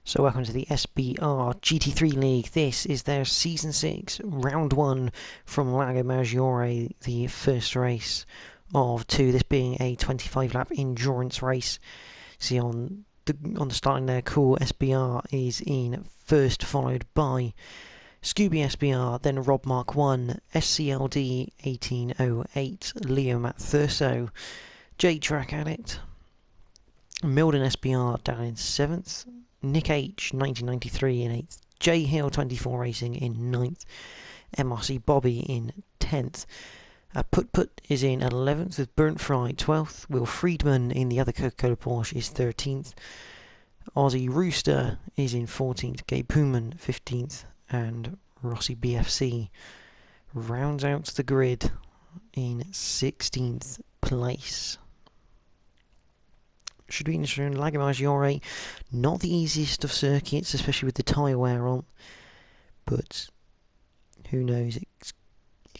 So welcome to the SBR GT3 League. This is their Season 6, Round 1 from Lago Maggiore, the first race of two, this being a 25-lap endurance race. See on the starting there, Cool SBR is in first, followed by Scooby SBR, then Rob Mark 1, SCLD 1808, Leo Thurso, J Track Addict, Milden SBR down in 7th, Nick H 1993 in 8th, J Hill 24 Racing in 9th, MRC Bobby in 10th. Put is in 11th with Burnt Fry 12th, Will Friedman in the other Coca-Cola Porsche is 13th, Aussie Rooster is in 14th, Gabe Puman 15th, and Rossi BFC rounds out the grid in 16th place. Should be interesting. Lago Maggiore, not the easiest of circuits, especially with the tyre wear on, but who knows, it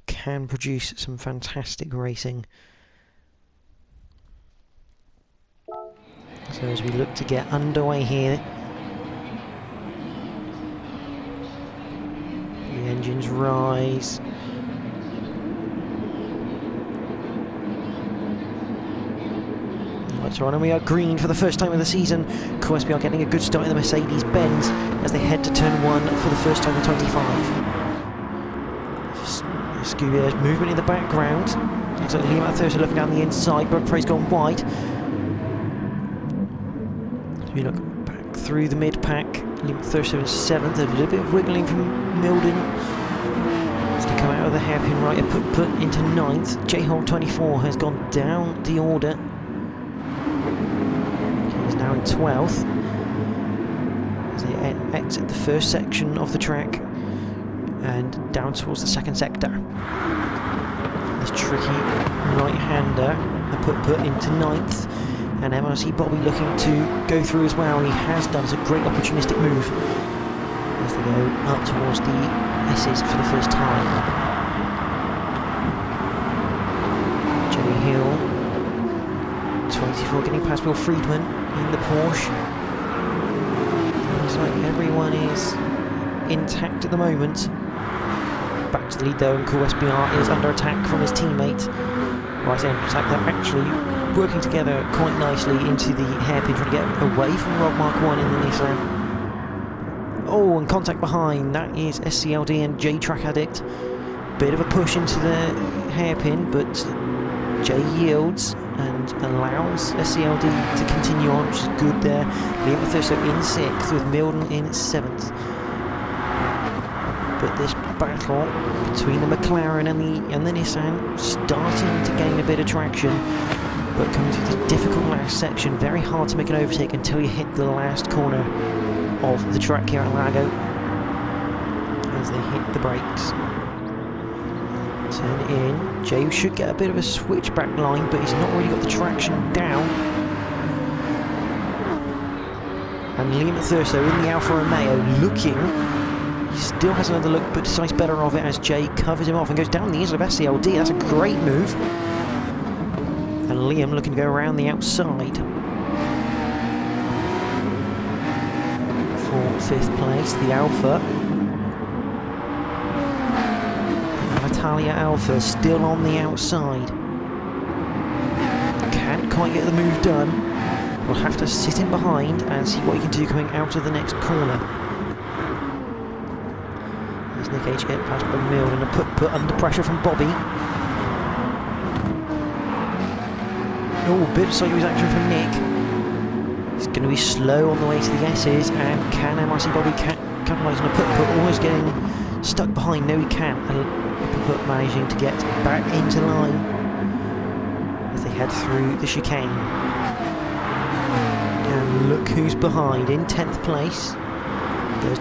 can produce some fantastic racing. So as we look to get underway here, the engines rise. Lights are on and we are green for the first time of the season. Cool SBR getting a good start in the Mercedes-Benz as they head to turn 1 for the first time in 25. Scooby, there's movement in the background. Looks like Leo Thurso looking down the inside, but Frey's gone wide. As we look back through the mid-pack, Leo Thurso in 7th, a little bit of wiggling from Milden. As they come out of the hairpin right, a put into 9th. J-Hole 24 has gone down the order. He's now in 12th as they exit the first section of the track and down towards the second sector. This tricky right-hander, a put into 9th, and MRC Bobby looking to go through as well. He has done. It's a great opportunistic move as they go up towards the S's for the first time. Joey Hill 24 getting past Will Friedman in the Porsche. Looks like everyone is intact at the moment. Back to the lead though, and Cool SBR is under attack from his teammate. Right end attack, they're actually working together quite nicely into the hairpin, trying to get away from Rob Mark 1 in the Nissan. Oh, and contact behind, that is SCLD and J Track Addict. Bit of a push into the hairpin, but J yields and allows SCLD to continue on, which is good there. Leo Thurso in 6th with Milden in 7th. But this battle between the McLaren and the Nissan starting to gain a bit of traction, but coming through the difficult last section, very hard to make an overtake until you hit the last corner of the track here at Lago as they hit the brakes. Turn in. Jay should get a bit of a switchback line, but he's not really got the traction down. And Liam Thurso in the Alfa Romeo looking. He still has another look, but decides better of it as Jay covers him off and goes down the inside of SCLD. That's a great move. And Liam looking to go around the outside for 5th place. The Alfa. Italia Alfa still on the outside. Can't quite get the move done. We'll have to sit in behind and see what he can do coming out of the next corner. As Nick H get past by Milden and a put under pressure from Bobby. Oh, bit of sideways action from Nick. He's going to be slow on the way to the S's, and can MRC Bobby capitalise on a put almost getting stuck behind? No, he can't. Put managing to get back into line as they head through the chicane. And look who's behind in 10th place. There's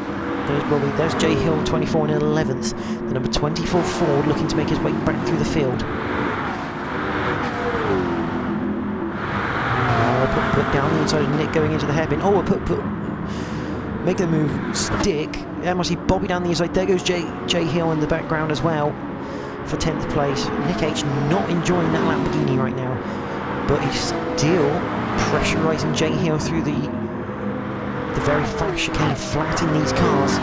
Bobby, there's J Hill 24 in 11th. The number 24 Ford looking to make his way back through the field. Put down the inside of Nick going into the hairpin. Oh, a put make the move stick. MRC Bobby down the inside. There goes J Hill in the background as well for 10th place. Nick H not enjoying that Lamborghini right now, but he's still pressurising J Hill through the the very fast chicane flatten these cars.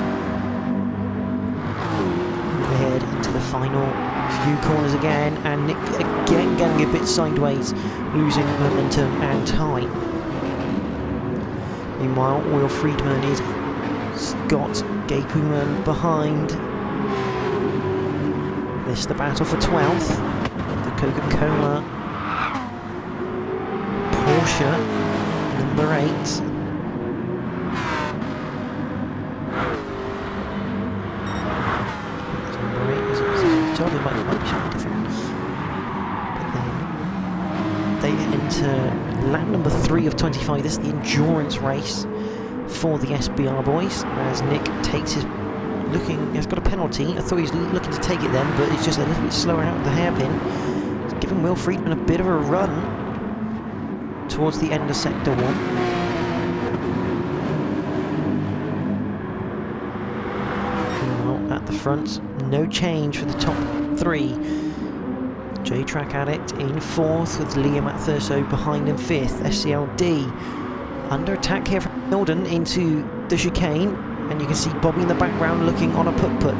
Move ahead into the final few corners again, and Nick again going a bit sideways, losing momentum and time. Meanwhile, Will Friedman is got Gapuman behind. This the battle for 12th. The Coca-Cola Porsche number 8. Number 8 is it? It might be something different. But then they enter lap number 3 of 25. This is the endurance race for the SBR boys, as Nick takes his he's got a penalty. I thought he was looking to take it then, but it's just a little bit slower out of the hairpin. It's giving Will Friedman a bit of a run towards the end of sector 1. Well, at the front, no change for the top 3. J-Track Addict in 4th, with Lagio Maggiore behind in 5th. SCLD under attack here from Milden into the chicane, and you can see Bobby in the background looking on a put-put.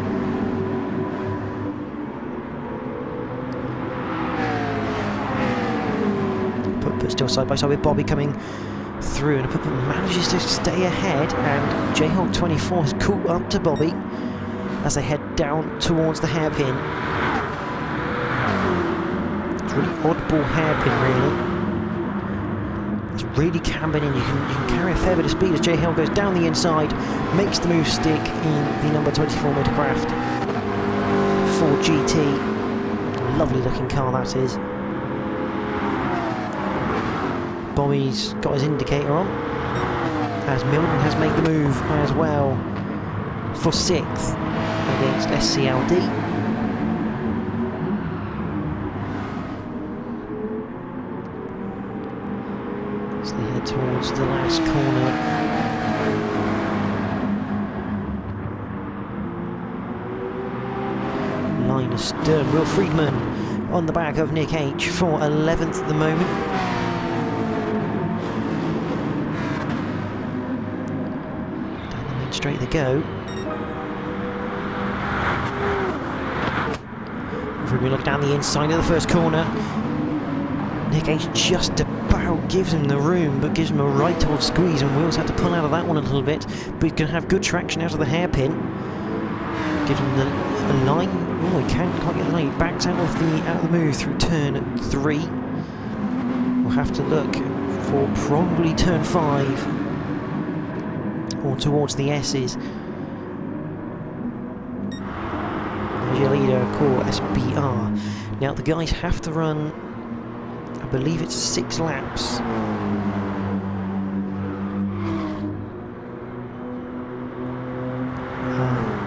Put-put still side by side with Bobby coming through, and a put-put manages to stay ahead, and J-Hawk 24 has caught up to Bobby as they head down towards the hairpin. It's a really oddball hairpin, really. It's really cambered in. You can carry a fair bit of speed as J Hill goes down the inside, makes the move stick in the number 24 Motorcraft for GT. Lovely looking car that is. Bobby's got his indicator on, as Milton has made the move as well for 6th against SCLD. As they head towards the last corner. Line astern. Will Friedman on the back of Nick H for 11th at the moment. Down the mid straight they go. Friedman look down the inside of the first corner. Nick H just about gives him the room, but gives him a right towards squeeze, and Will's had to pull out of that one a little bit, but he's going to have good traction out of the hairpin. Gives him the line. Oh, he can't quite get the line. He backs out of the move through turn 3. We'll have to look for probably turn 5 or towards the S's. There's your leader, core SBR. Now the guys have to run, I believe it's 6 laps.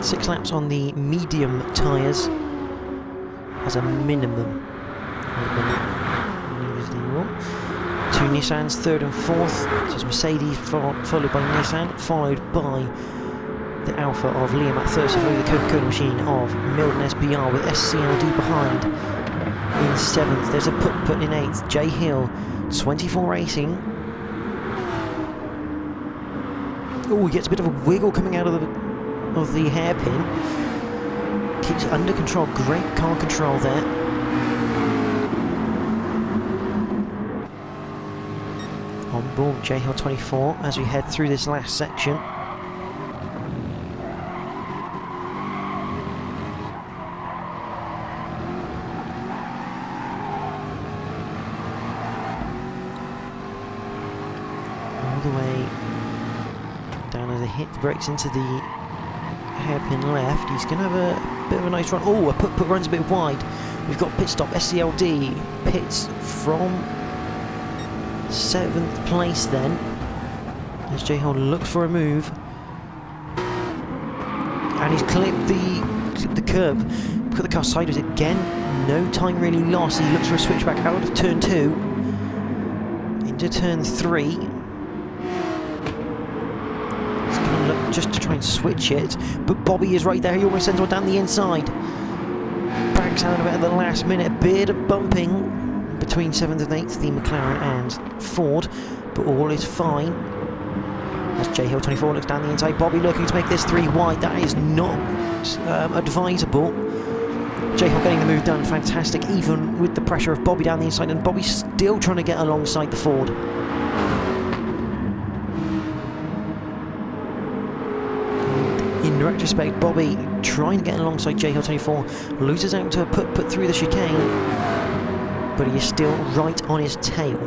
6 laps on the medium tyres as a minimum. 2 Nissans, 3rd and 4th. So it's Mercedes followed by Nissan, followed by the Alpha of Lagio Maggiore, followed the Coca-Cola machine of Milden SBR with SCLD behind in 7th. There's a put in 8th. J Hill, 24 Racing. Oh, he gets a bit of a wiggle coming out of the hairpin. Keeps it under control. Great car control there. On board J Hill 24 as we head through this last section. All the way down as they hit the brakes into the hairpin left. He's going to have a bit of a nice run. Oh, a put runs a bit wide. We've got pit stop. SCLD pits from 7th place then, as J Hill looks for a move, and he's clipped the curb. Put the car sideways again. No time really lost. He looks for a switchback out of turn 2 into turn 3. Just to try and switch it, but Bobby is right there. He almost sends one down the inside. Backs out of it at the last minute. A bit of bumping between 7th and 8th, the McLaren and Ford, but all is fine. As J Hill 24 looks down the inside, Bobby looking to make this 3 wide. That is not advisable. J Hill getting the move done, fantastic, even with the pressure of Bobby down the inside, and Bobby's still trying to get alongside the Ford. In retrospect, Bobby trying to get alongside J Hill 24, loses out to put through the chicane, but he is still right on his tail.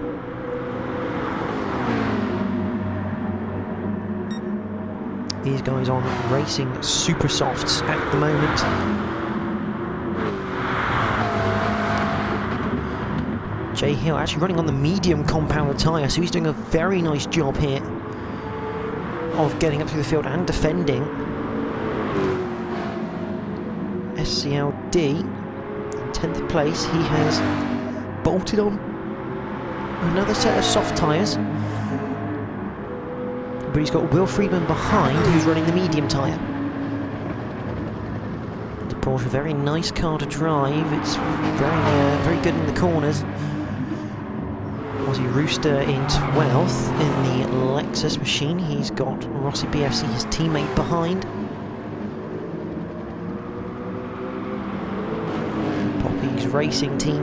These guys on racing super softs at the moment. J Hill actually running on the medium compound tyre, so he's doing a very nice job here of getting up through the field and defending. SCLD in 10th place, he has bolted on another set of soft tyres, but he's got Will Friedman behind, who's running the medium tyre. The Porsche, very nice car to drive. It's very good in the corners. Aussie Rooster in 12th in the Lexus machine. He's got Rossi BFC, his teammate, behind. Poppy's racing team.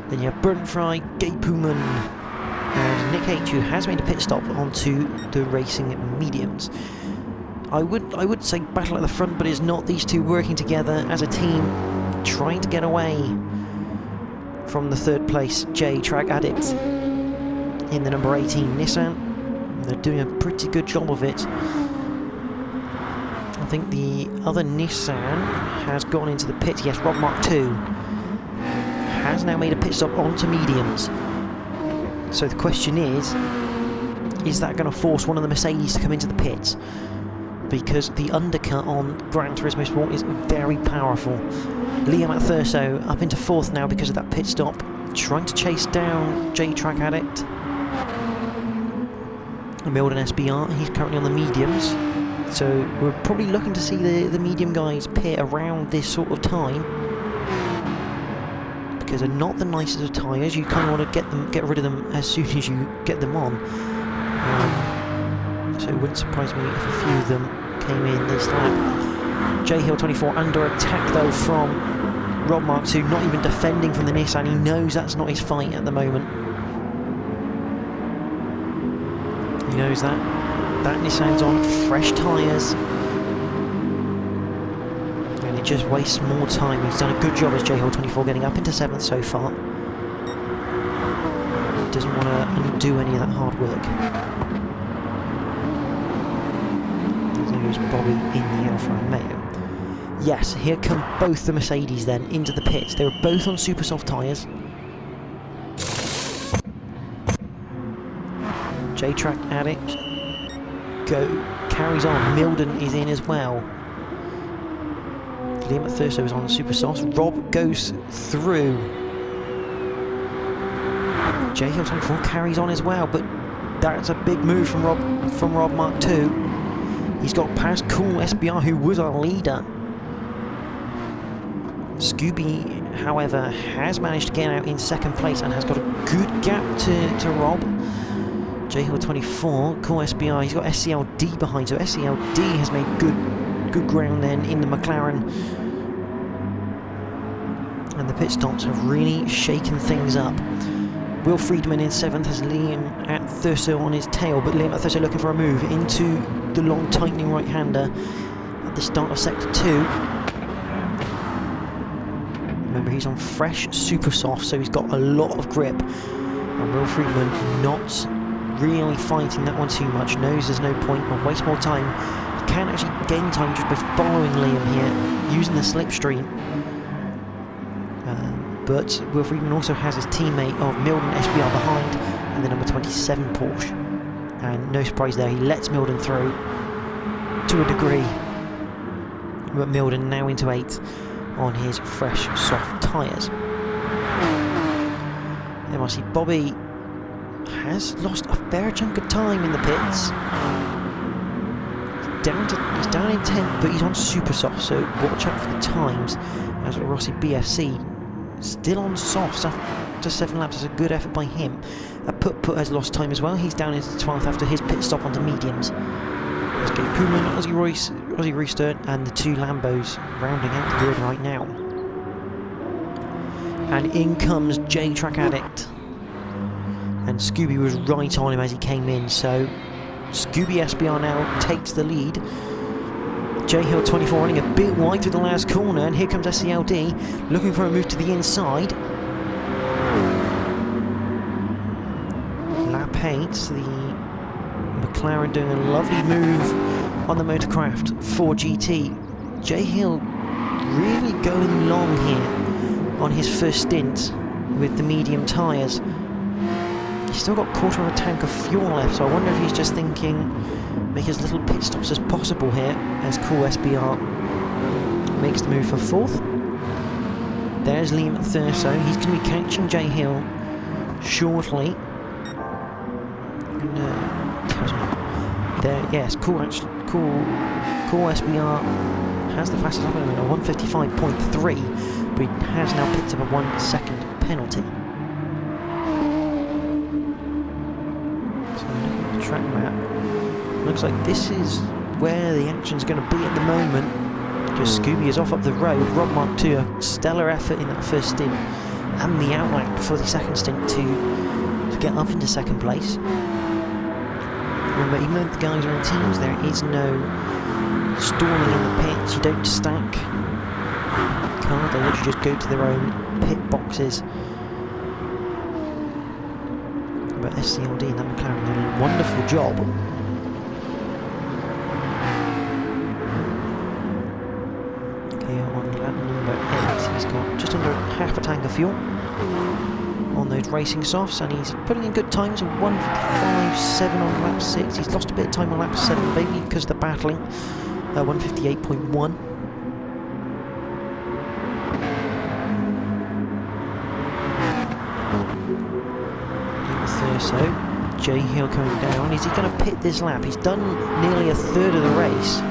Then you have Brent Fry, Gabe Puman, and Nick H, who has made a pit stop onto the racing mediums. I would say battle at the front, but it's not. These two working together as a team, trying to get away from the 3rd place J-Track Addict in the number 18 Nissan. They're doing a pretty good job of it. I think the other Nissan has gone into the pit. Yes, Rob Mark II has now made a pit stop onto mediums. So the question is that going to force one of the Mercedes to come into the pits? Because the undercut on Gran Turismo Sport is very powerful. Liam at Thurso up into 4th now because of that pit stop, trying to chase down J-Track Addict. Milden SBR, he's currently on the mediums, so we're probably looking to see the medium guys pit around this sort of time, because they're not the nicest of tyres. You kind of want to get rid of them as soon as you get them on. So it wouldn't surprise me if a few of them came in this lap. J Hill 24 under attack though from Rob Mark II, not even defending from the Nissan. He knows that's not his fight at the moment. He knows that. That Nissan's on fresh tyres, and it just wastes more time. He's done a good job as J Hill 24 getting up into 7th so far. He doesn't want to undo any of that hard work. There's Bobby in the Alfa Romeo. Yes, here come both the Mercedes then into the pits. They were both on super soft tyres. J-Track Addict carries on. Milden is in as well. Liam at Thurso is on super soft. Rob goes through. J Hill 24 carries on as well, but that's a big move from Rob Mark II. He's got past Cool SBR, who was our leader. Scooby, however, has managed to get out in 2nd place and has got a good gap to Rob. J Hill 24, Cool SBR, he's got SCLD behind, so SCLD has made good ground then in the McLaren. And the pit stops have really shaken things up. Will Friedman in 7th has Liam at Thurso on his tail, but Liam at Thurso looking for a move into the long tightening right-hander at the start of Sector 2. Remember, he's on fresh super soft, so he's got a lot of grip. And Will Friedman not really fighting that one too much, knows there's no point, or waste more time. He can actually gain time just by following Liam here, using the slipstream. But Will Friedman also has his teammate of Milden SBR behind in the number 27 Porsche. And no surprise there, he lets Milden through to a degree. But Milden now into 8th on his fresh soft tyres. MRC Bobby has lost a fair chunk of time in the pits. He's down in 10th, but he's on super soft, so watch out for the times as Rossi BFC still on softs after 7 laps. It's a good effort by him. Put has lost time as well. He's down into 12th after his pit stop onto mediums. Let's go Pullman, Aussie Rooster, and the 2 Lambos rounding out the grid right now. And in comes J-Track Addict. And Scooby was right on him as he came in, so Scooby SBR now takes the lead. J Hill 24 running a bit wide through the last corner, and here comes SCLD looking for a move to the inside. Lap 8, the McLaren doing a lovely move on the Motorcraft 4 GT. J Hill really going long here on his first stint with the medium tyres. He's still got a quarter of a tank of fuel left, so I wonder if he's just thinking make as little pit stops as possible here as Cool SBR makes the move for 4th. There's Liam Thurso. He's going to be catching J Hill shortly. There, yes, Cool SBR has the fastest lap at 155.3, but he has now picked up a 1 second penalty. So looking at the track map, looks like this is where the action's going to be at the moment. Just Scooby is off up the road. Rob Mark II, a stellar effort in that first stint, and the outlap for the second stint to get up into second place. Remember, even though the guys are in teams, there is no stalling in the pits. You don't stack cars, they literally just go to their own pit boxes. But SCLD and that McLaren did a wonderful job. Okay, on lap number 8, he's got just under half a tank of fuel on those racing softs, and he's putting in good times of 155.7 on lap 6. He's lost a bit of time on lap 7 maybe because of the battling. 158.1. So J Hill coming down. Is he going to pit this lap? He's done nearly a third of the race,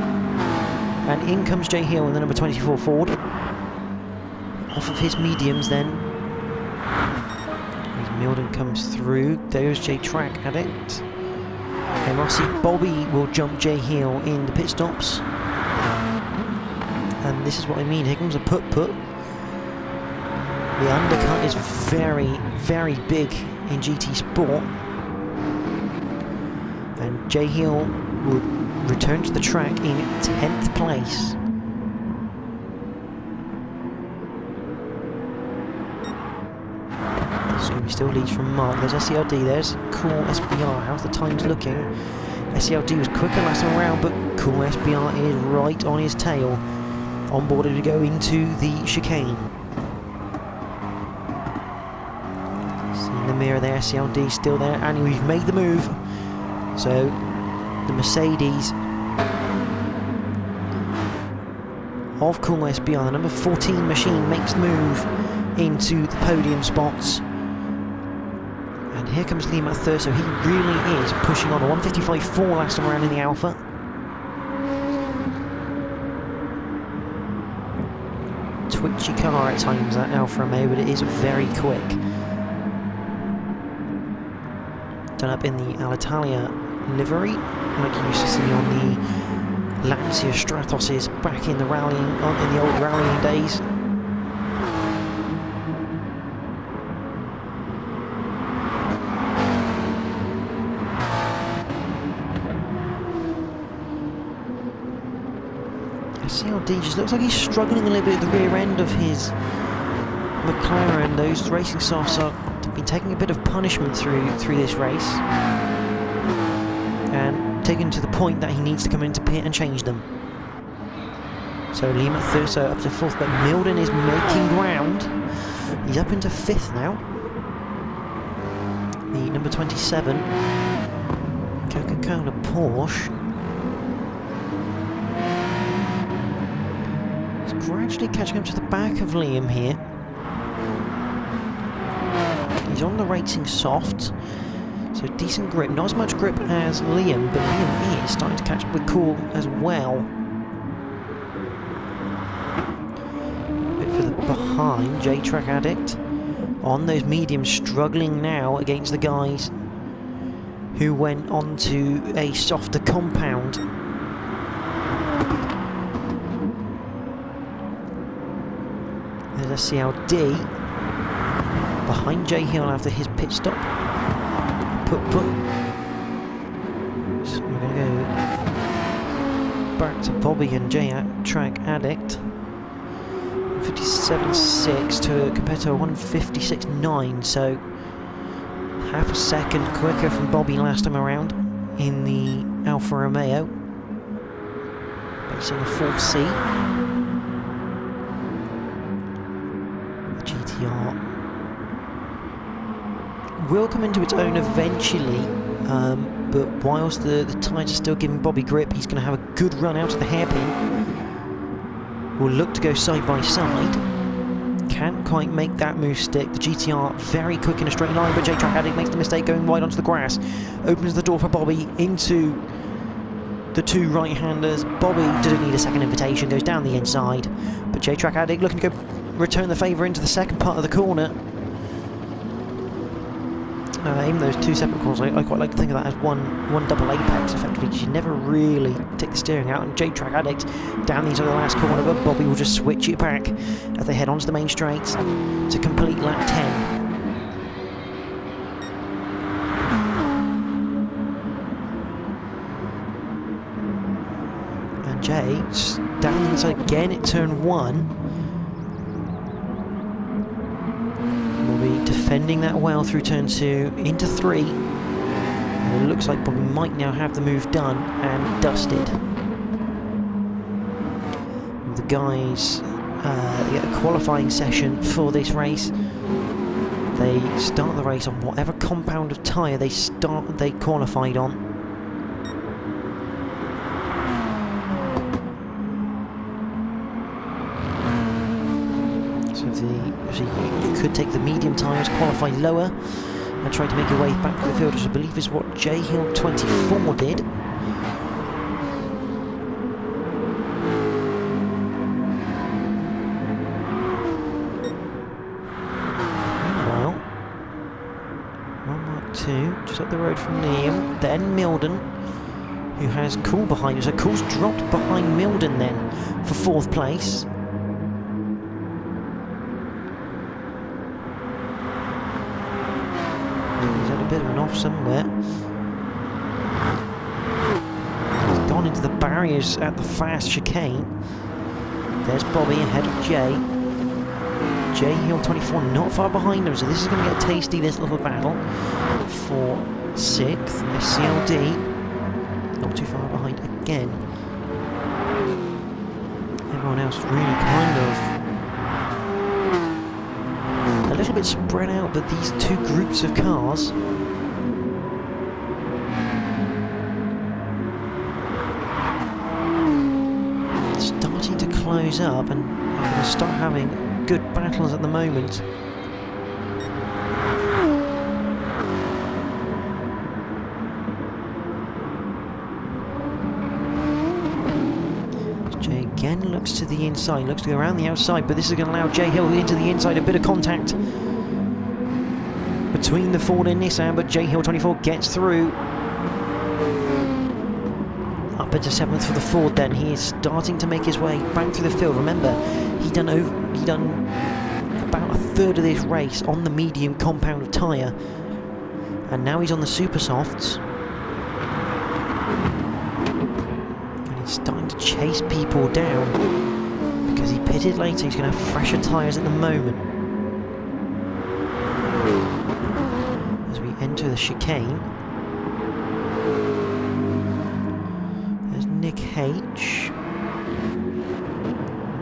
and in comes J Hill in the number 24 Ford off of his mediums. Then Milden comes through. There's J-Track Addict. MRC Bobby will jump J Hill in the pit stops, and this is what I mean. Here comes a put. The undercut is very, very big in GT Sport, and J Hill will return to the track in 10th place. Scooby still leads from Mark. There's SCLD, there's Cool SBR. How's the times looking? SCLD was quicker last time around, but Cool SBR is right on his tail, on board to go into the chicane. In the mirror there, SCLD still there, and we've made the move. So the Mercedes of Cool SBR, the number 14 machine, makes the move into the podium spots. And here comes Liam Thurso. He really is pushing on. A 155.4 last time around in the Alpha. Twitchy car at times, that Alfa Romeo, but it is very quick. Done up in the Alitalia livery, like you used to see on the Lancia Stratoses back in the rallying, in the old rallying days. SCLD just looks like he's struggling a little bit at the rear end of his McLaren. Those racing softs have been taking a bit of punishment through this race, and taken to the point that he needs to come into pit and change them. So Liam Thurso up to 4th, but Milden is making ground. He's up into 5th now. The number 27 Coca-Cola Porsche is gradually catching up to the back of Liam here. He's on the racing soft, so decent grip. Not as much grip as Liam, but Liam is starting to catch up with Cool as well. But further behind. J-Track Addict on those mediums, struggling now against the guys who went on to a softer compound. There's SCLD behind J Hill after his pit stop. Put. So we're going to go back to Bobby and J-Track Addict. 57.6 to compared to a 156.9, so half a second quicker from Bobby last time around in the Alfa Romeo, basing a 4C. The GTR will come into its own eventually, but whilst the tyres are still giving Bobby grip, he's going to have a good run out of the hairpin. Will look to go side by side. Can't quite make that move stick. The GTR very quick in a straight line, but J-Track Addict makes the mistake going wide onto the grass. Opens the door for Bobby into the two right-handers. Bobby didn't need a second invitation, goes down the inside. But J-Track Addict looking to go return the favour into the second part of the corner. Even those two separate corners, I quite like to think of that as one double apex, effectively, because you never really take the steering out. And J-Track Addict down the inside of the last corner, but Bobby will just switch it back as they head onto the main straights to complete lap 10. And Jay down the inside again at turn 1. Defending that well through turn 2 into 3. And it looks like Bobby might now have the move done and dusted. The guys get a qualifying session for this race. They start the race on whatever compound of tyre they qualified on. So you could take the medium tyres, qualify lower, and try to make your way back to the field, which I believe is what J Hill 24 did. Meanwhile, 1-2, just up the road from Liam, then Milden, who has Cool behind him. So Cool's dropped behind Milden then for 4th place. Bit of an off somewhere. He's gone into the barriers at the fast chicane. There's Bobby ahead of Jay. J Hill 24 not far behind him, so this is going to get tasty, this little battle. For 6th, SCLD not too far behind again. Everyone else really kind of a little bit spread out, but these two groups of cars starting to close up and are going to start having good battles at the moment. Jay again looks to the inside, looks to go around the outside, but this is going to allow J Hill into the inside, a bit of contact between the Ford and Nissan, but J Hill 24 gets through. Up into 7th for the Ford then. He is starting to make his way back through the field. Remember, he done about a third of this race on the medium compound of tyre, and now he's on the super softs. And he's starting to chase people down because he pitted later. He's going to have fresher tyres at the moment. As we enter the chicane, there's Nick H.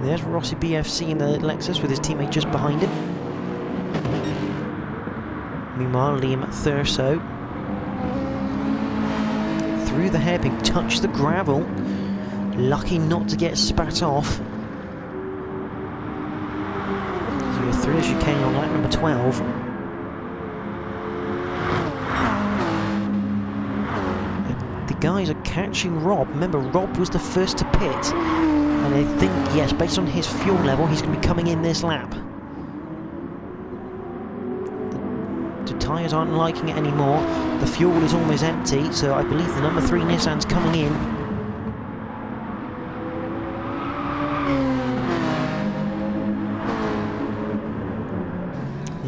There's Rossi BFC in the Lexus with his teammate just behind him. Meanwhile, Liam Thurso through the hairpin, touched the gravel, lucky not to get spat off. So we're through the chicane on lap number 12. The guys are catching Rob. Remember, Rob was the first to pit And I think, yes, based on his fuel level, he's going to be coming in this lap. The tyres aren't liking it anymore. The fuel is almost empty, so I believe the number 3 Nissan's coming in.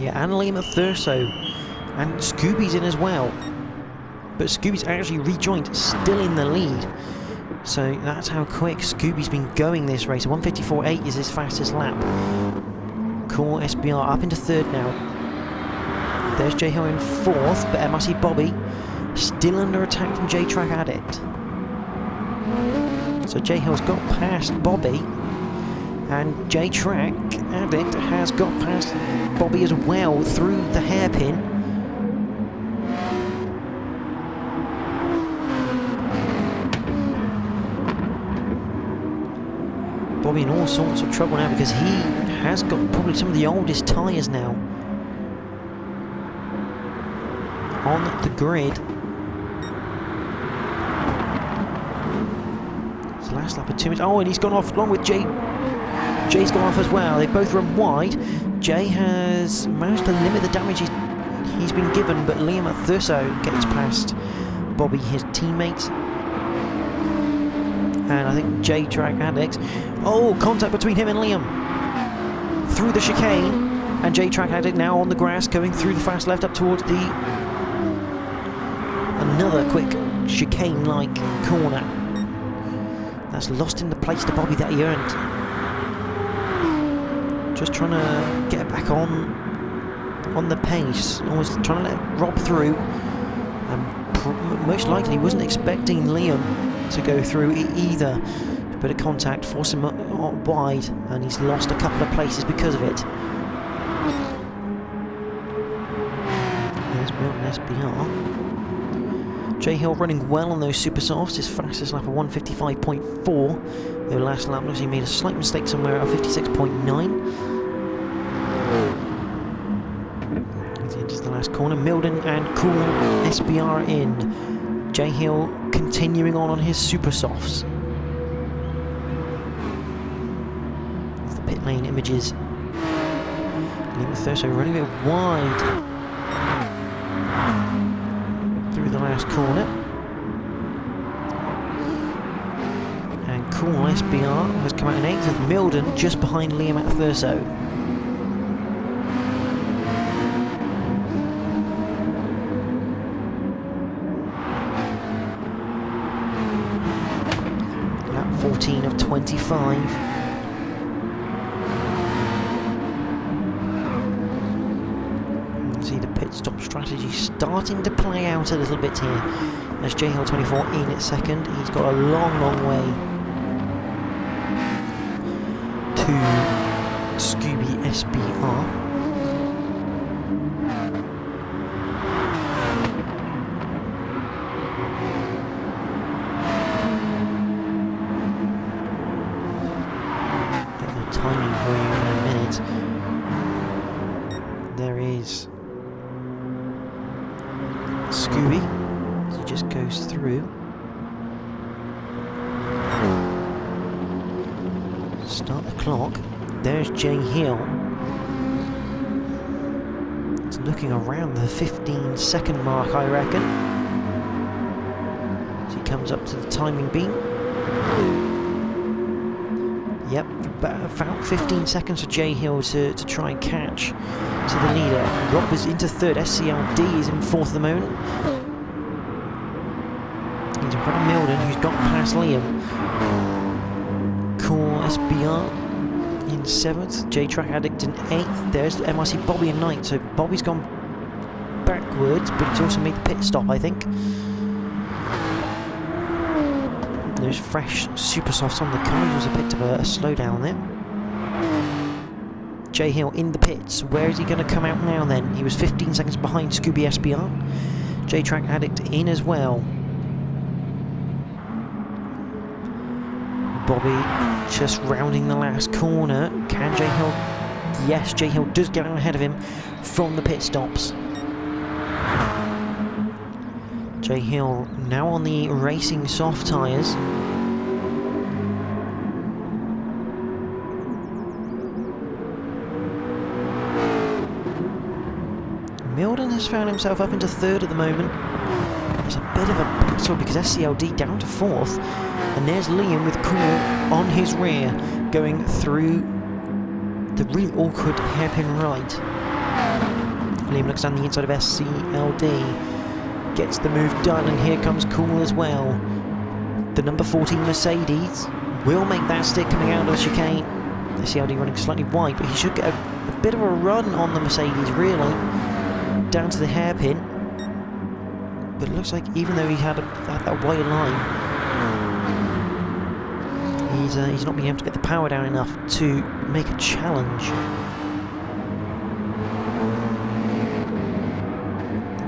Yeah, and Liam Thurso. And Scooby's in as well. But Scooby's actually rejoined, still in the lead. So that's how quick Scooby's been going this race. 1:54.8 is his fastest lap. Cool, SBR up into 3rd now. There's J Hill in 4th, but MRC Bobby still under attack from J-Track Addict. So J Hill's got past Bobby, and J-Track Addict has got past Bobby as well through the hairpin. Bobby in all sorts of trouble now because he has got probably some of the oldest tyres now on the grid. His last lap of 2 minutes. Oh, and he's gone off along with Jay. Jay's gone off as well. They both run wide. Jay has managed to limit the damage he's been given, but Liam Thurso gets past Bobby, his teammate. And I think J-Track Addict. Oh, contact between him and Liam. Through the chicane. And J-Track Addict now on the grass, going through the fast left up towards the... another quick chicane-like corner. That's lost in the place to Bobby that he earned. Just trying to get back on the pace. Always trying to let Rob through. And most likely wasn't expecting Liam to go through either. A bit of contact, force him wide, and he's lost a couple of places because of it. There's Milton SBR. J Hill running well on those super softs, his fastest lap of 1:55.4. The last lap looks like he made a slight mistake somewhere at 56.9. Into the last corner, Milden and Cool SBR in. J Hill continuing on his super softs. The pit lane images. Liam Thurso running a bit wide through the last corner. And Cool SBR has come out in 8th with Milden just behind Liam Thurso. Lap 14 of 25. See the pit stop strategy starting to play out a little bit here. There's J-Hill 24 in at 2nd. He's got a long way to Scooby SBR. Get the timing for you in a minute. There is Scooby, he just goes through. Start the clock. There's J Hill. It's looking around the 15-second mark, I reckon. As he comes up to the timing beam. Yep, about 15 seconds for J Hill to try and catch to the leader. Rob is into 3rd. SCLD is in 4th at the moment. He's in front of Milden, who's got past Liam. Cool SBR in 7th. J-Track Addict in 8th. There's MRC Bobby in 9th. So Bobby's gone backwards, but he's also made the pit stop, I think. There's fresh super softs on the car. He was a bit of a slowdown there. J Hill in the pits. Where is he going to come out now then? He was 15 seconds behind Scooby SBR. J-Track Addict in as well. Bobby just rounding the last corner. Can J Hill? Yes, J Hill does get out ahead of him from the pit stops. J Hill now on the racing soft tyres. found himself up into third at the moment. There's a bit of a battle because SCLD down to fourth, and there's Liam with Cool on his rear, going through the really awkward hairpin right. Liam looks down the inside of SCLD, gets the move done, and here comes Cool as well. The number 14 Mercedes will make that stick coming out of the chicane. SCLD running slightly wide, but he should get a bit of a run on the Mercedes, really, down to the hairpin. But it looks like even though he had that white line, he's not being able to get the power down enough to make a challenge.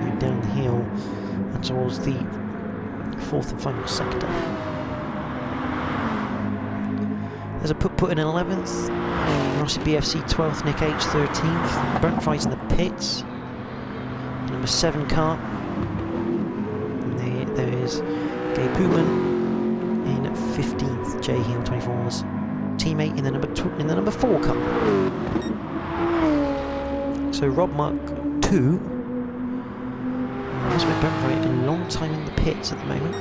Move down the hill and towards the fourth and final sector. There's a put in 11th, Rossi BFC 12th, Nick H 13th, Brent Fries in the pits, number 7 car. There is Gabe Pullman in 15th, Jay Hill 24's teammate in the number 4 car. So Rob Mark 2 has been Brent Fries a long time in the pits at the moment.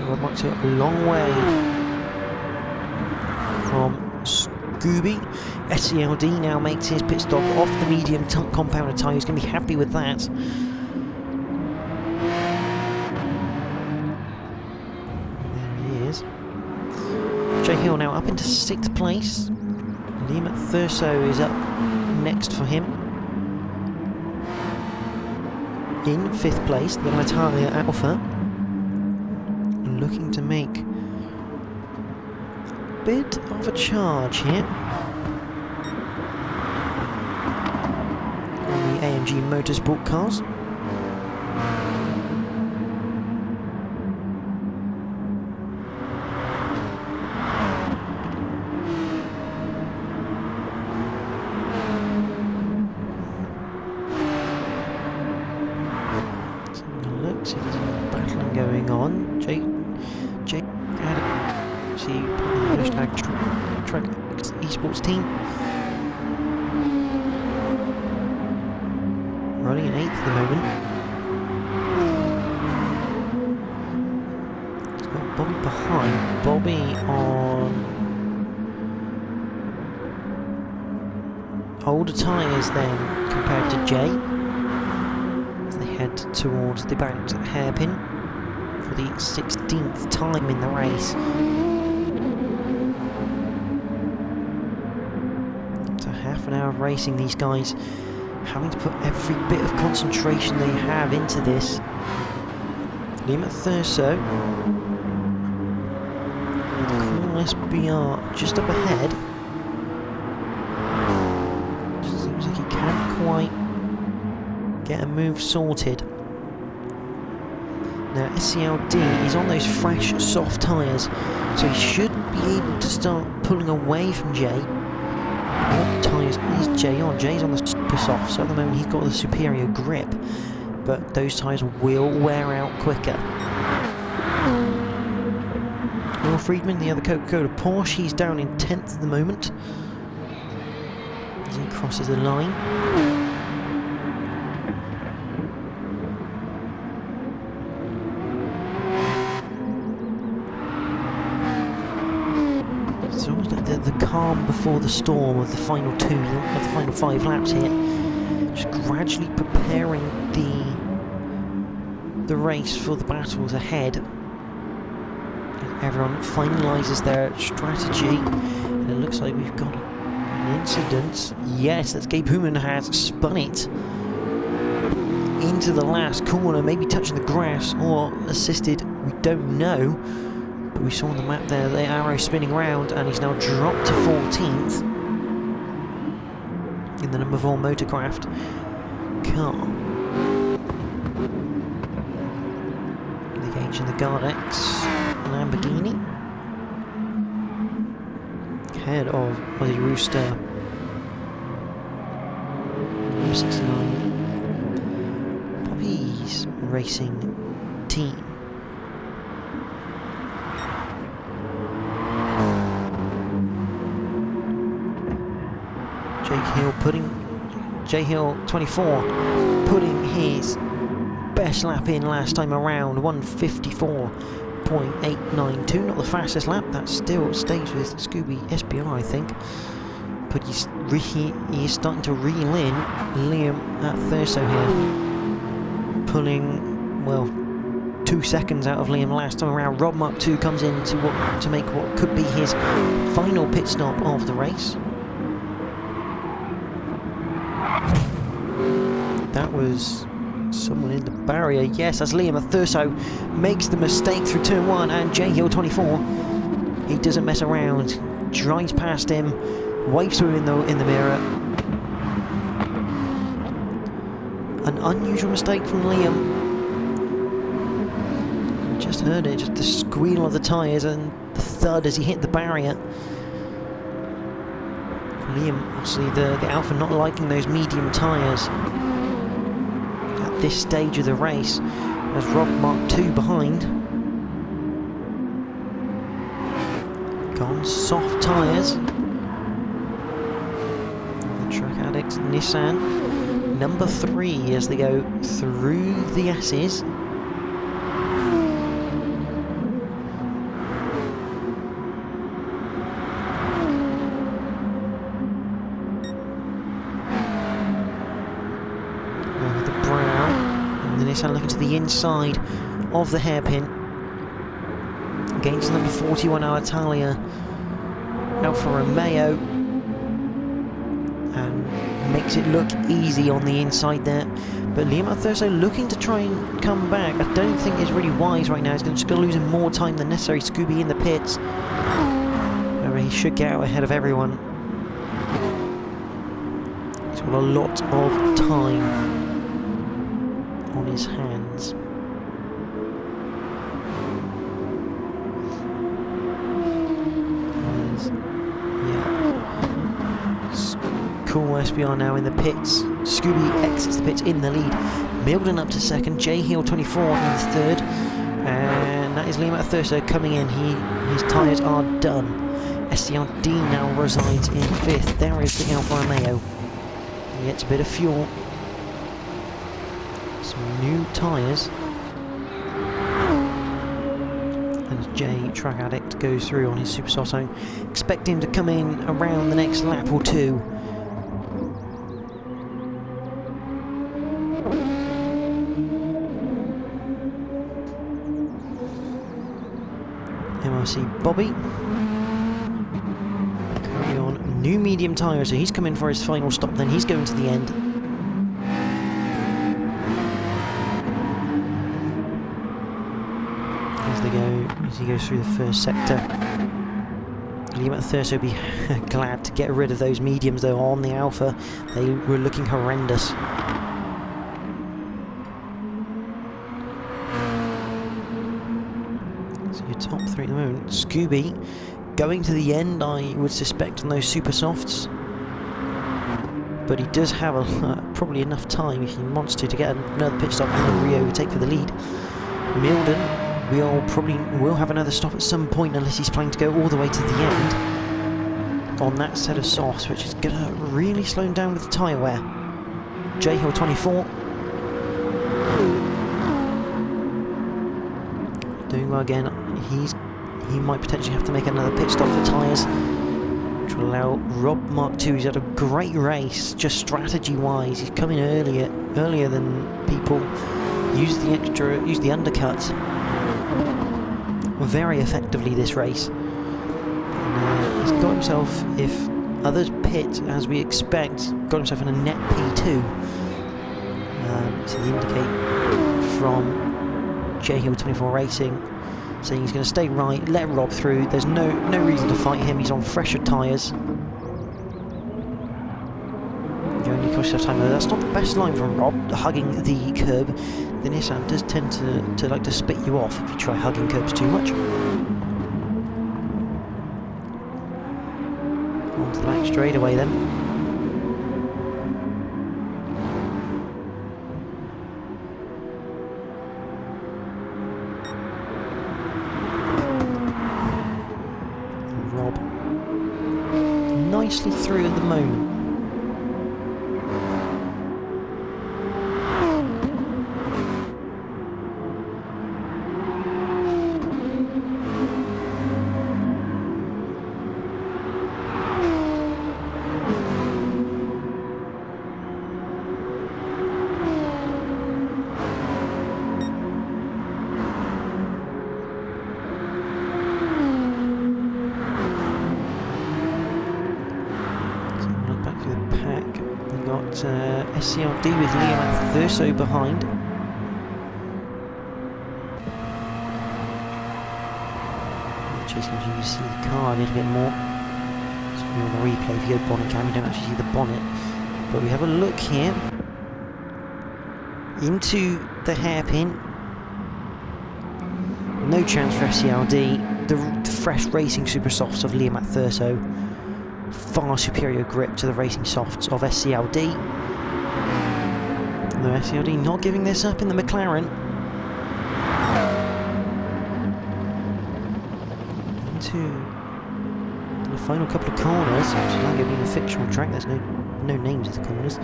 Rob Mark 2 a long way from Scooby. SCLD now makes his pit stop off the medium compounder tyre. He's going to be happy with that. There he is. Jay Hill now up into 6th place. Liam Thurso is up next for him. In 5th place, the Natalia Alpha. Looking to make a bit of a charge here on the AMG Motorsport cars. Looks like there's a battling going on. Jay Track esports team running in 8th at the moment. It's got Bobby behind. Bobby on older tyres then compared to Jay as they head towards the banked hairpin for the 16th time in the race. Half an hour of racing, these guys having to put every bit of concentration they have into this. Liam Thurso with Cool SBR just up ahead. Just seems like he can't quite get a move sorted. Now SCLD is on those fresh soft tyres, so he should be able to start pulling away from Jay. What tyres is Jay on? Jay's on the super soft, so at the moment he's got the superior grip, but those tyres will wear out quicker. Will Friedman, the other Coca-Cola Porsche, he's down in 10th at the moment as he crosses the line. It's almost like the calm before the storm of the final 5 laps here, just gradually preparing the race for the battles ahead. Everyone finalises their strategy, and it looks like we've got an incident. Yes, that's Gabe Human has spun it into the last corner, maybe touching the grass or assisted, we don't know. But we saw on the map there the arrow spinning round, and he's now dropped to 14th in the number 4 Motorcraft car. Engaging the Gardex Lamborghini ahead of Aussie Rooster number 69 Poppy's Racing Team. Jay J Hill 24 putting his best lap in last time around, 1:54.892. Not the fastest lap, that still stays with Scooby SBR, I think. But he is starting to reel in Liam at Thurso here, pulling, well, 2 seconds out of Liam last time around. Rob Mark 2 comes in to make what could be his final pit stop of the race. That was someone in the barrier. Yes, that's Liam at Thurso. Makes the mistake through turn 1, and J Hill 24. He doesn't mess around. Drives past him. Waves through in the mirror. An unusual mistake from Liam. Just heard it, just the squeal of the tyres and the thud as he hit the barrier. Liam, obviously the Alpha not liking those medium tyres at this stage of the race, as Rob Mark 2 behind. Gone soft tyres. Track Addict Nissan, number 3 as they go through the S's. The brown, and the Nissan looking to the inside of the hairpin. Against number 41 Alitalia, Alfa Romeo. And makes it look easy on the inside there. But Liam Thurso looking to try and come back. I don't think it's really wise right now. He's just going to lose more time than necessary. Scooby in the pits. However, he should get out ahead of everyone. He's got a lot of time on his hands. Cool SBR now in the pits. Scooby exits the pits in the lead. Milden up to second. J Hill 24 in third. And that is Liam Thurso coming in. His tyres are done. SCRD now resides in fifth. There is the Alfa Romeo. He gets a bit of fuel. Some new tyres. And J Track Addict goes through on his Super Soft Zone. Expect him to come in around the next lap or two. MRC Bobby. Currently on new medium tyres, so he's coming for his final stop, then he's going to the end. As he goes through the first sector. Liam Thurso will be glad to get rid of those mediums though on the Alpha. They were looking horrendous. Top 3 at the moment. Scooby going to the end, I would suspect, on those super softs, but he does have probably enough time if he wants to get another pit stop and a re-overtake for the lead. Milden will have another stop at some point unless he's planning to go all the way to the end on that set of softs, which is going to really slow him down with the tyre wear. J Hill 24 doing well again. He might potentially have to make another pit stop for tyres, which will allow Rob Mark 2. He's had a great race, just strategy wise. He's coming earlier than people. Use the undercut very effectively this race. And, he's got himself, if others pit as we expect, got himself in a net P2. To indicate from J Hill 24 Racing, saying he's going to stay right, let Rob through. There's no reason to fight him. He's on fresher tyres. You only cost yourself time. That's not the best line from Rob, hugging the curb. The Nissan does tend to like to spit you off if you try hugging curbs too much. Onto the back straight away then. Nicely through at the moment. We've got SCRD with Liam Thurso behind. Chasing as you see the car a little bit more. So on the replay, if you go bonnet cam, you don't actually see the bonnet. But we have a look here into the hairpin. No chance for SCRD. The fresh racing super softs of Liam Thurso. Far superior grip to the racing softs of SCRD. No, SCRD not giving this up in the McLaren. Into the final couple of corners. It's Lago being a fictional track, there's no names of the corners.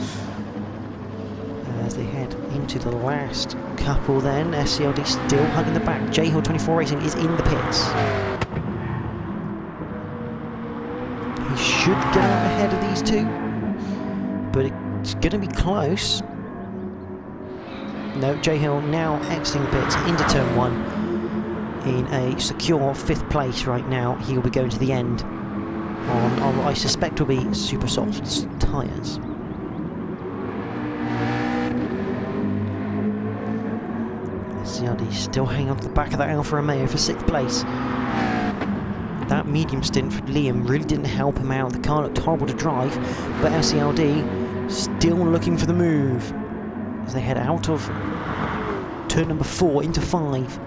As they head into the last couple then, SCRD still hugging the back. J-Hill 24 Racing is in the pits. He should get out ahead of these two, but it's going to be close. No, J-Hill now exiting the pits into turn 1 in a secure 5th place right now. He'll be going to the end on what I suspect will be super soft tyres. SCRD still hanging on to the back of that Alfa Romeo for 6th place. That medium stint for Liam really didn't help him out. The car looked horrible to drive, but SCRD still looking for the move as they head out of turn number 4 into 5.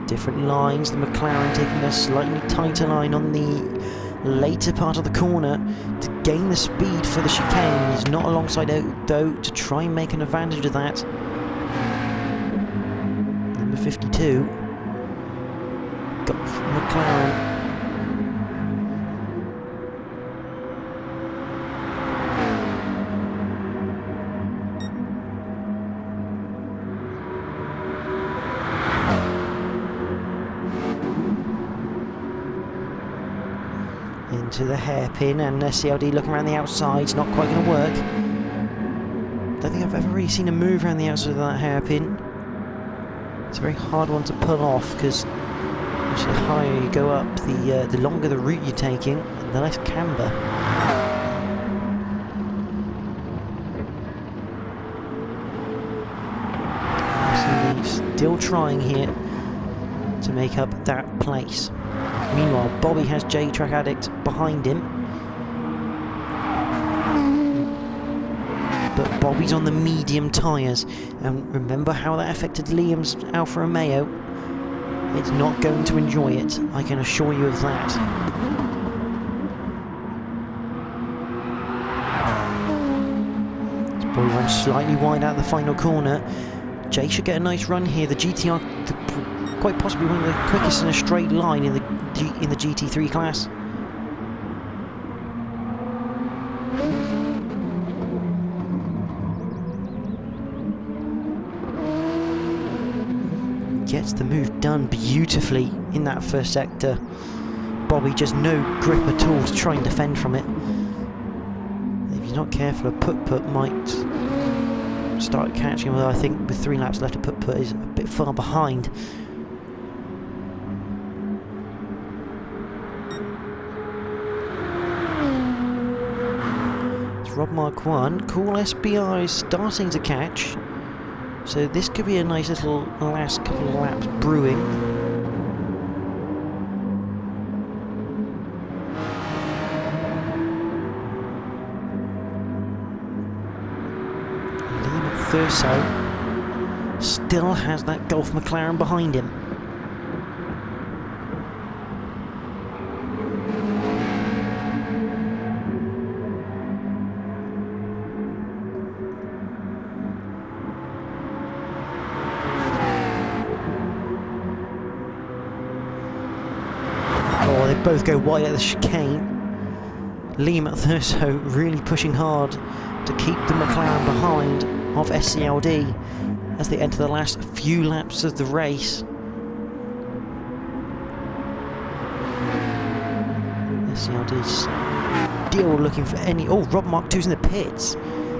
Different lines, the McLaren taking a slightly tighter line on the later part of the corner to gain the speed for the chicane. He's not alongside out though to try and make an advantage of that. Number 52 got McLaren. Into the hairpin, and SCRD looking around the outside. It's not quite going to work. Don't think I've ever really seen a move around the outside of that hairpin. It's a very hard one to pull off because the higher you go up, the longer the route you're taking, the less camber. SCRD still trying here to make up that place. Meanwhile, Bobby has J-Track Addict behind him. But Bobby's on the medium tyres. And remember how that affected Liam's Alfa Romeo? It's not going to enjoy it, I can assure you of that. As Bobby runs slightly wide out the final corner. Jay should get a nice run here. The GTR, quite possibly one of the quickest in a straight line in the GT3 class. Gets the move done beautifully in that first sector. Bobby just no grip at all to try and defend from it. If he's not careful, a put might start catching him, although I think with 3 laps left, a put is a bit far behind. Rob Mark 1, cool SBR is starting to catch, so this could be a nice little last couple of laps brewing. Liam Thurso still has that Golf McLaren behind him. Both go wide at the chicane. Liam Thurso really pushing hard to keep the McLaren behind of SCRD as they enter the last few laps of the race. SCRD still looking for any... Oh, Rob Mark 2's in the pits.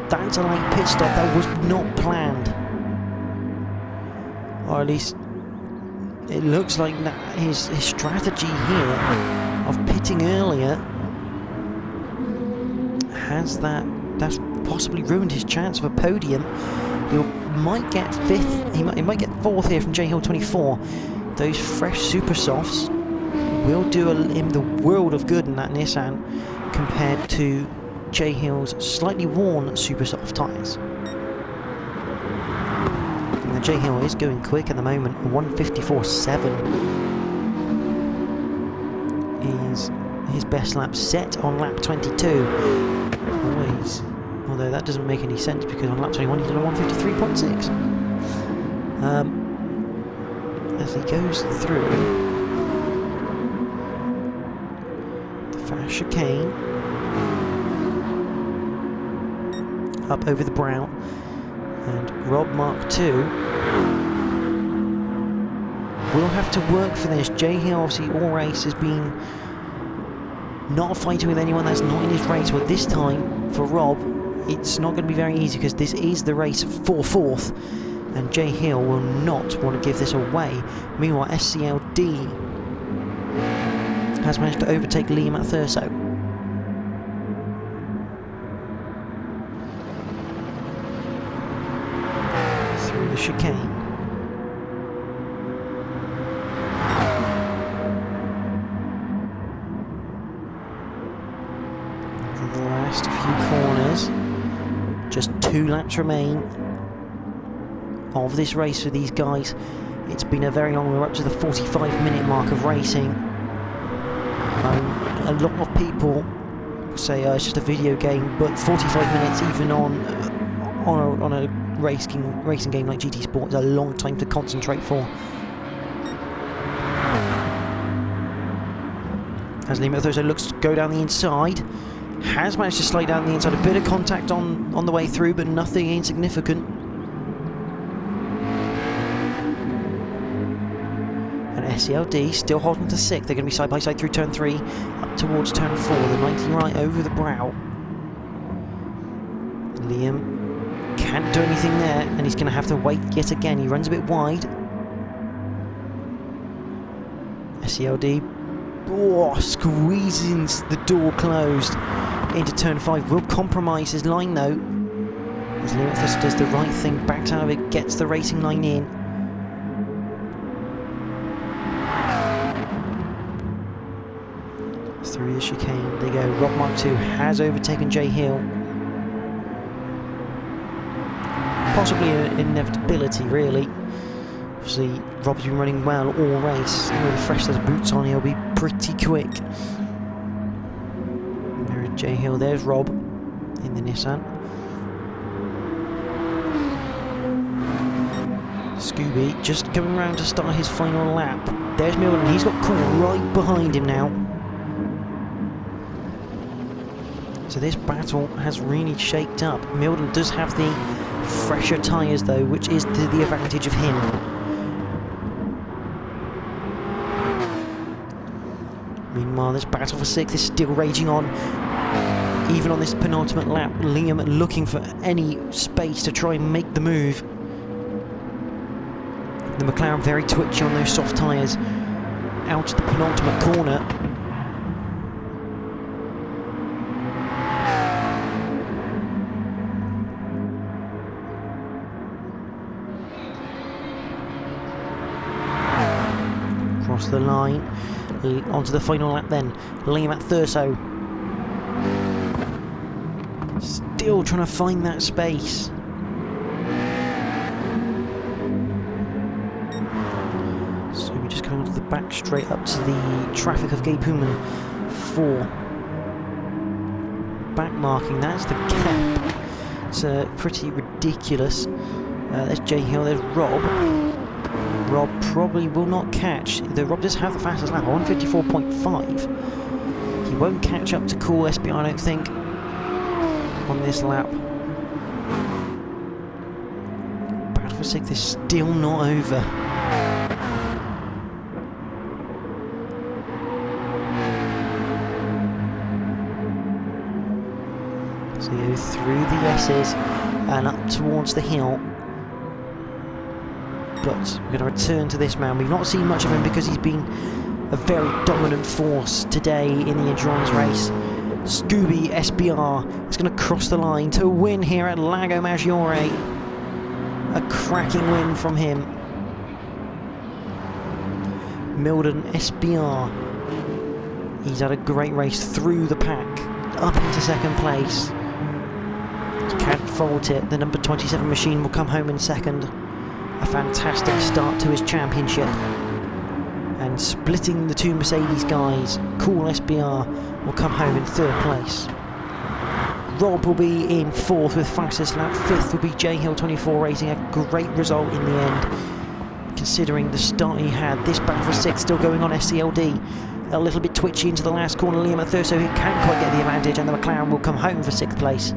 That's a late pit stop that was not planned. Or at least it looks like his strategy here waiting earlier. That's possibly ruined his chance of a podium. He might get 5th, he might get 4th here from J Hill 24. Those fresh super softs will do him the world of good in that Nissan compared to J Hill's slightly worn super soft tyres. And the J Hill is going quick at the moment. 1:54.7 is his best lap, set on lap 22. Always. Although that doesn't make any sense because on lap 21 he did a 1:53.6. As he goes through the fast chicane, up over the brow, and Rob Mark II will have to work for this. J Hill obviously all race has been not fighting with anyone that's not in his race, but this time for Rob it's not going to be very easy because this is the race for 4th, and J Hill will not want to give this away. Meanwhile, SCLD has managed to overtake Liam at Thurso. Through the chicane. The last few corners. Just 2 laps remain of this race for these guys. It's been a very long, we're up to the 45-minute mark of racing. A lot of people say it's just a video game, but 45 minutes even on a racing game like GT Sport is a long time to concentrate for. As Liam Thurso looks to go down the inside, has managed to slide down the inside, a bit of contact on the way through, but nothing insignificant. And SCLD still holding to 6th. They're going to be side by side through turn 3, up towards turn 4. The 90 right over the brow. Liam can't do anything there, and he's going to have to wait yet again. He runs a bit wide. SCLD squeezing the door closed into turn 5. Will compromise his line though, as Liam Thurso does the right thing, backs out of it, gets the racing line in. Through the chicane they go. Rob Mark II has overtaken J Hill. Possibly an inevitability, really. Obviously, Rob's been running well all race. With fresh those boots on, he'll be pretty quick. There is J Hill, there's Rob in the Nissan. Scooby just coming around to start his final lap. There's Milton, he's got Cool right behind him now. So this battle has really shaped up. Milton does have the fresher tyres though, which is to the advantage of him. Meanwhile, this battle for 6th is still raging on. Even on this penultimate lap, Liam looking for any space to try and make the move. The McLaren very twitchy on those soft tyres. Out to the penultimate corner. Across the line. Onto the final lap then. Liam at Thurso. Still trying to find that space. So we're just coming to the back straight up to the traffic of Gabe Human for back marking. That's the gap. It's pretty ridiculous. There's J Hill, there's Rob. Rob probably will not catch, though Rob does have the fastest lap, 1:54.5. He won't catch up to Cool SBR, I don't think, on this lap. Battle for 6th is still not over. So you go through the S's and up towards the hill. But we're going to return to this man. We've not seen much of him because he's been a very dominant force today in the endurance race. Scooby SBR is going to cross the line to win here at Lago Maggiore. A cracking win from him. Milden SBR, he's had a great race through the pack, up into second place. Can't fault it. The number 27 machine will come home in second. A fantastic start to his championship. And splitting the two Mercedes guys, Cool SBR will come home in third place. Rob will be in fourth with fastest lap. Fifth will be J Hill 24 Racing. A great result in the end, considering the start he had. This battle for sixth still going on. SCLD a little bit twitchy into the last corner. Liam at third, so he can't quite get the advantage, and the McLaren will come home for sixth place,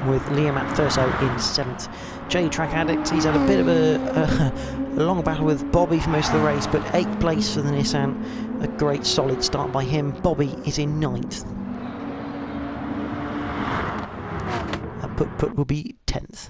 with Liam at Thurso in 7th. J-Track Addict, he's had a bit of a long battle with Bobby for most of the race, but 8th place for the Nissan. A great solid start by him. Bobby is in 9th. Put will be 10th.